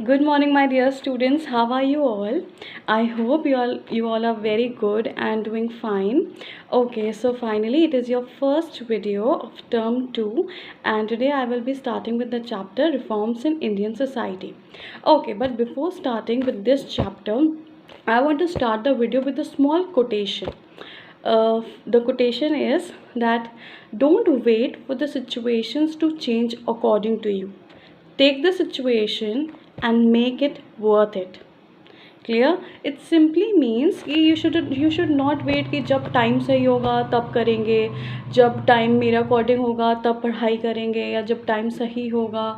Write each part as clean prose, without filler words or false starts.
Good morning, my dear students. How are you all? I hope you all are very good and doing fine. Okay, so finally it is your first video of term 2, and today I will be starting with the chapter Reforms in Indian Society. Okay, but before starting with this chapter, I want to start the video with a small quotation. The quotation is that don't wait for the situations to change according to you. Take the situation and make it worth it. Clear? It simply means कि you should not wait कि जब time सही होगा तब करेंगे, जब time मेरे according होगा तब पढ़ाई करेंगे, या जब टाइम सही होगा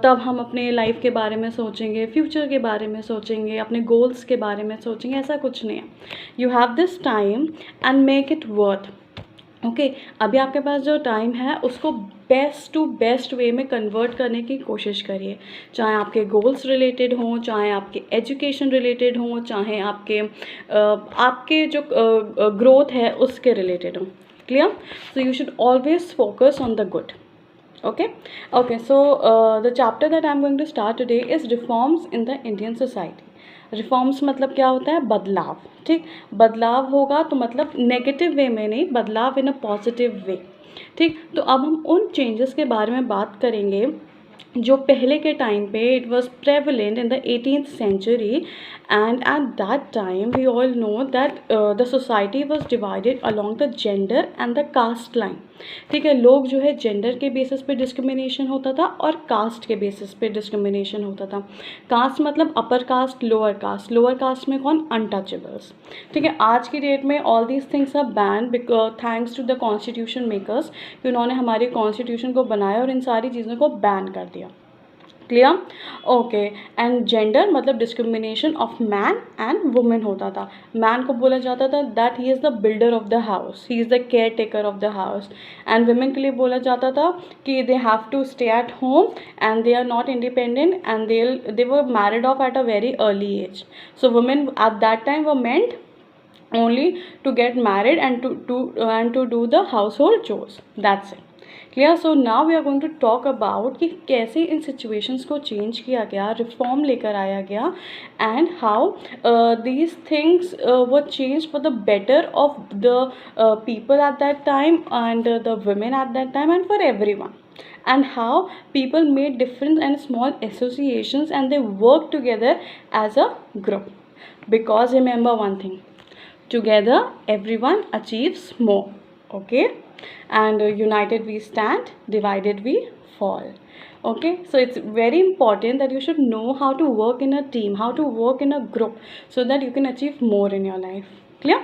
तब हम अपने लाइफ के बारे में सोचेंगे, फ्यूचर के बारे में सोचेंगे, अपने गोल्स के बारे में सोचेंगे. ऐसा कुछ नहीं है. You have this time and make it worth. Okay, अभी आपके पास जो टाइम है उसको बेस्ट टू बेस्ट वे में कन्वर्ट करने की कोशिश करिए. चाहे आपके गोल्स रिलेटेड हों, चाहे आपके एजुकेशन रिलेटेड हों, चाहे आपके जो ग्रोथ है उसके रिलेटेड हों. Clear? So you should always focus on the good. Okay, so the chapter that I'm going to start today is reforms in the Indian society. Reforms मतलब क्या होता है? बदलाव. ठीक, बदलाव होगा तो मतलब नेगेटिव वे में नहीं, बदलाव इन अ पॉजिटिव वे. ठीक, तो अब हम उन चेंजेस के बारे में बात करेंगे जो पहले के टाइम पे it was prevalent in the 18th century. And at that time we all know that the society was divided along the gender and the caste line. ठीक है, लोग जो है जेंडर के बेसिस पे डिस्क्रिमिनेशन होता था और कास्ट के बेसिस पे डिस्क्रिमिनेशन होता था. कास्ट मतलब upper caste, lower caste. Lower caste में कौन? अनटचेबल्स. ठीक है, आज की डेट में all these things are banned thanks to the constitution makers, कि उन्होंने हमारे कॉन्स्टिट्यूशन को बनाया और इन सारी चीज़ों को बैन कर दिया. क्लियर? ओके. एंड जेंडर मतलब discrimination of man and women होता था. मैन को बोला जाता था that he is the builder of the house, he is the care taker of the house. And women के लिए बोला जाता था कि they have to stay at home and they are not independent and they were married off at a very early age. So women at that time were meant only to get married and to do the household chores. That's it. Clear? So now we are going to talk about कि कैसे इन situations को change किया गया, reform लेकर आया गया, and how these things were change for the better of the people at that time and the women at that time and for every one. And how people made different and small associations and they work together as a group. Because remember one thing, together everyone achieves more. Okay, and united we stand, divided we fall. Okay, so it's very important that you should know how to work in a team, how to work in a group, so that you can achieve more in your life. Clear?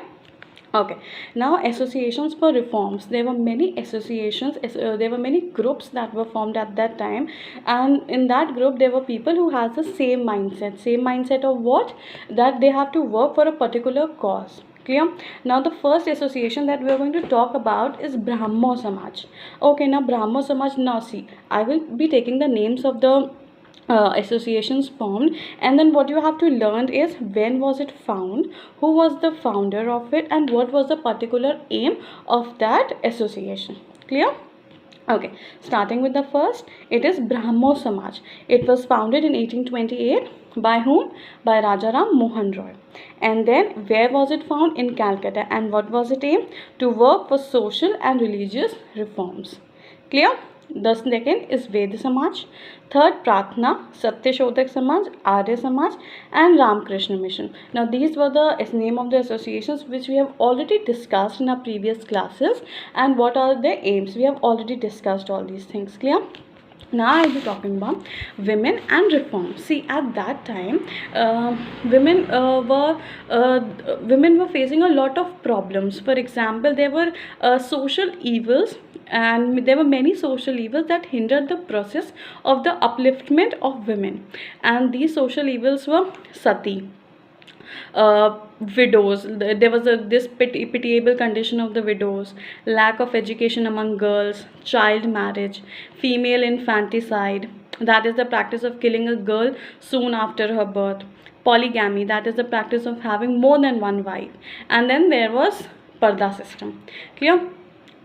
Okay, now associations for reforms. There were many associations, there were many groups that were formed at that time, and in that group there were people who has the same mindset of what? That they have to work for a particular cause. Clear? Now the first association that we are going to talk about is Brahmo Samaj. Okay, now Brahmo Samaj, now see, I will be taking the names of the associations formed, and then what you have to learn is when was it found, who was the founder of it, and what was the particular aim of that association. Clear? Okay, starting with the first, it is Brahmo Samaj. It was founded in 1828 by whom? By Rajaram Mohan Roy. And then where was it found? In Calcutta. And what was it aim? To work for social and religious reforms. Clear? The second is Ved Samaj. Third, Pratna, Satya Shodhak Samaj, Arya Samaj, and Ramakrishna Mission. Now these were the name of the associations which we have already discussed in our previous classes. And what are their aims? We have already discussed all these things. Clear? Now I will be talking about women and reform. See, at that time, women were facing a lot of problems. For example, there were social evils, and there were many social evils that hindered the process of the upliftment of women. And these social evils were sati, widows. There was this pitiable condition of the widows, lack of education among girls, child marriage, female infanticide, that is the practice of killing a girl soon after her birth, polygamy, that is the practice of having more than one wife, and then there was parda system. Clear?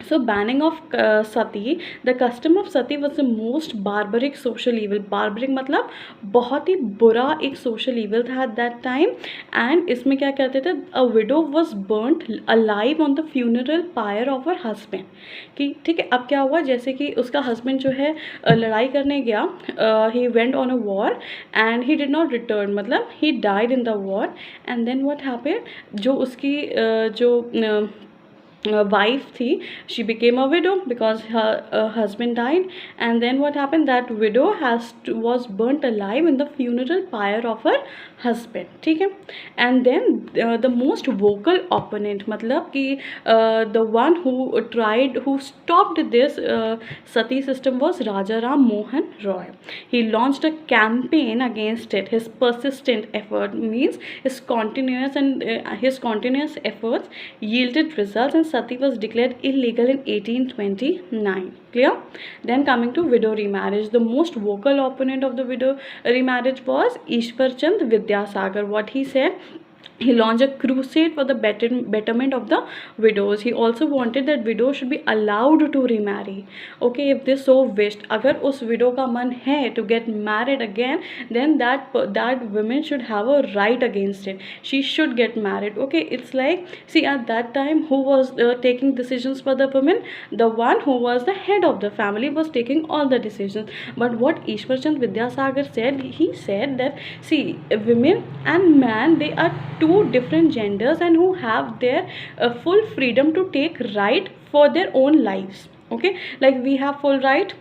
So banning of sati, the custom of sati was the most barbaric social evil. Barbaric मतलब बहुत ही बुरा एक social evil था at that time. And इसमें क्या करते थे, a widow was burnt alive on the funeral pyre of her husband. कि ठीक है, अब क्या हुआ, जैसे कि उसका husband जो है लड़ाई करने गया, he went on a war and he did not return, मतलब he died in the war. And then what happened, जो उसकी जो wife थी, she became a widow because her husband died. And then what happened, that widow was burnt alive in the funeral pyre of her husband. ठीक है. And then the most vocal opponent, मतलब कि the one who stopped this sati system was Raja Ram Mohan Roy. He launched a campaign against it. His persistent effort means his continuous efforts yielded results, and sati was declared illegal in 1829. Clear? Then coming to widow remarriage, the most vocal opponent of the widow remarriage was Ishwar Chand Vidyasagar. What he said, he launched a crusade for the betterment of the widows. He also wanted that widows should be allowed to remarry. Okay, if they so wished. अगर उस widow का मन है to get married again, then that women should have a right against it. She should get married. Okay, it's like, see, at that time who was taking decisions for the women? The one who was the head of the family was taking all the decisions. But what Ishwar Chand Vidyasagar said, he said that, see, women and man, they are two different genders and who have their full freedom to take right for their own lives. Okay, like we have full right,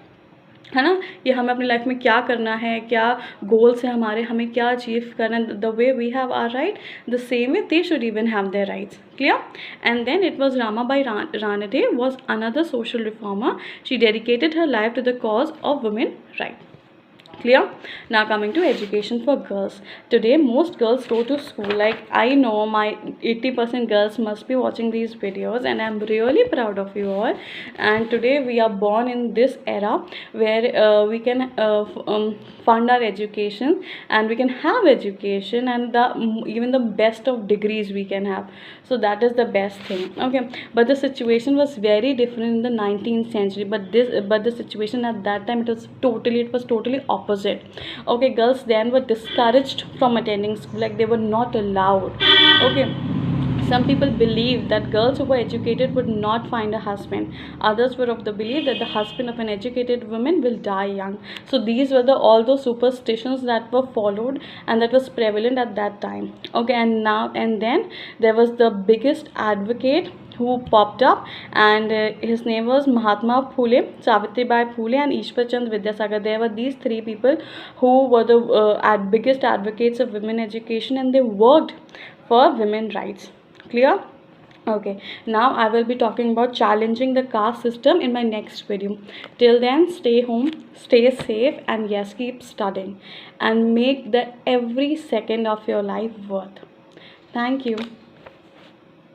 है ना, ये हमें अपनी life में क्या करना है, क्या गोल्स है हमारे, हमें क्या अचीव करना है, the way we have our right, the same way they should even have their rights. Clear? And then it was Ramabai Ranade was another social reformer. She dedicated her life to the cause of women right. Clear? Now coming to education for girls. Today most girls go to school. Like I know my 80% girls must be watching these videos, and I'm really proud of you all. And today we are born in this era where we can fund our education, and we can have education, and even the best of degrees we can have. So that is the best thing. Okay, but the situation was very different in the 19th century. But the situation at that time, it was totally opposite. Okay, girls then were discouraged from attending school, like they were not allowed. Okay, some people believe that girls who were educated would not find a husband. Others were of the belief that the husband of an educated woman will die young. So these were all those superstitions that were followed and that was prevalent at that time. Okay, and then there was the biggest advocate who popped up, and his name was Mahatma Phule, Savitribai Phule, and Ishwar Chand Vidyasagar. There were these three people who were the biggest advocates of women education, and they worked for women rights. Clear? Okay, now I will be talking about challenging the caste system in my next video. Till then, stay home, stay safe, and yes, keep studying and make the every second of your life worth. Thank you.